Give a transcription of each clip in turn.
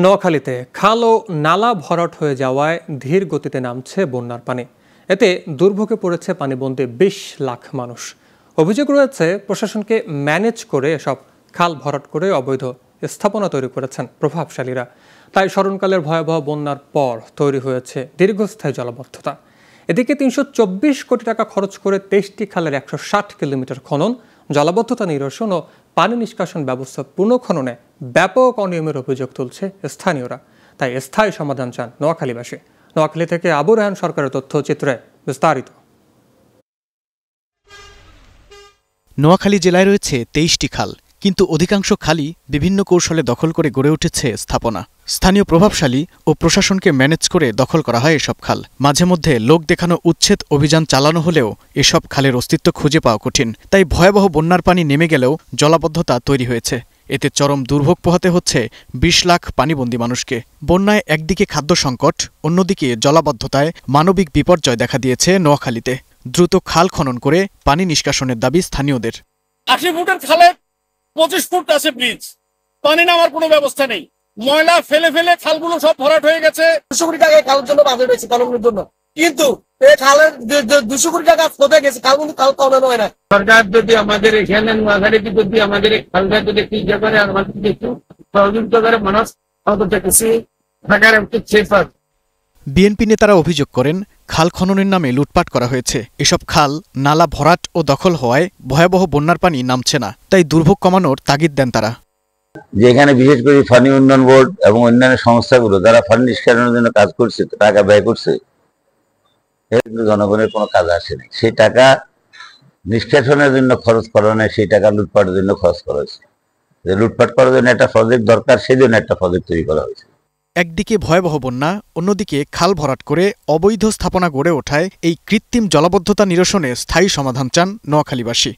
নোয়াখালীতে খাল ও নালা ভরাট হয়ে যাওয়ায় ধীর গতিতে নামছে বন্যার পানি। এতে দুর্ভোগে পড়েছে পানিবন্দী ২০ লাখ মানুষ। অভিযোগ রয়েছে প্রশাসনকে ম্যানেজ করে এসব খাল ভরাট করে অবৈধ স্থাপনা তৈরি করেছেন প্রভাবশালীরা। তাই স্মরণকালের ভয়াবহ বন্যার পর তৈরি হয়েছে দীর্ঘস্থায়ী জলাবদ্ধতা। এদিকে ৩২৪ কোটি টাকা খরচ করে ২৩টি খালের ১৬০ কিলোমিটার খনন, জলাবদ্ধতা নিরসন ও পানি নিষ্কাশন ব্যবস্থা পুনঃখননে ব্যাপক অনিয়মের অভিযোগ তুলছে স্থানীয়রা। তাই স্থায়ী সমাধান চান নোয়াখালীবাসী। নোয়াখালী থেকে আবু রায়হান সরকারের তথ্যচিত্রে বিস্তারিত। নোয়াখালী জেলায় রয়েছে ২৩টি খাল, কিন্তু অধিকাংশ খালই বিভিন্ন কৌশলে দখল করে গড়ে উঠেছে স্থাপনা। স্থানীয় প্রভাবশালী ও প্রশাসনকে ম্যানেজ করে দখল করা হয় এসব খাল। মাঝে মধ্যে লোক দেখানো উচ্ছেদ অভিযান চালানো হলেও এসব খালের অস্তিত্ব খুঁজে পাওয়া কঠিন। তাই ভয়াবহ বন্যার পানি নেমে গেলেও জলাবদ্ধতা তৈরি হয়েছে। এতে চরম দুর্ভোগ পোহাতে হচ্ছে ২০ লাখ পানিবন্দী মানুষকে। বন্যায় একদিকে খাদ্য সংকট, অন্যদিকে জলাবদ্ধতায় মানবিক বিপর্যয় দেখা দিয়েছে নোয়াখালীতে। দ্রুত খাল খনন করে পানি নিষ্কাশনের দাবি স্থানীয়দের। ৮০ ফুটের খালে ২৫ ফুট আছে ব্রিজ, পানি নামার কোনো ব্যবস্থা নেই। ময়লা ফেলে ফেলে খালগুলো সব ভরাট হয়ে গেছে। ২০০ কোটি টাকা খালের জন্য বাজেট হয়েছে, খননের জন্য, কিন্তু এই খালের ২০০ কোটি টাকা ফোদে গেছে, খালগুলো খাল খনন হয় না। সরকার যদি আমাদের এখানে নোয়াখালীতে যদি আমাদের খালটা যদি ঠিক করে আমাদের একটু সহযোগিতা করে, মানুষ অন্তত কিছু টাকার একটু সেফ আছে। বিএনপি নেতারা অভিযোগ করেন, খাল খননের নামে লুটপাট করা হয়েছে। এসব খাল নালা ভরাট ও দখল হওয়ায় ভয়াবহ বন্যার পানি নামছে না। তাই দুর্ভোগ কমানোর তাগিদ দেন তারা। যেখানে বিশেষ করে পানি উন্নয়ন বোর্ড এবং অন্যান্য সংস্থাগুলো যারা পানি নিষ্কাশনের জন্য কাজ করছে, টাকা ব্যয় করছে, কিন্তু জনগণের কোনো কাজ আসেনি। সেই টাকা নিষ্কাশনের জন্য খরচ করা নেই, সেই টাকা লুটপাটের জন্য খরচ করা হয়েছে। যে লুটপাট করার জন্য একটা প্রজেক্ট দরকার, সেই জন্য একটা প্রজেক্ট তৈরি করা হয়েছে। একদিকে ভয়াবহ বন্যা, অন্যদিকে খাল ভরাট করে অবৈধ স্থাপনা গড়ে ওঠায় এই কৃত্রিম জলাবদ্ধতা নিরসনে স্থায়ী সমাধান চান নোয়াখালীবাসী।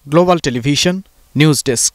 Global television news desk.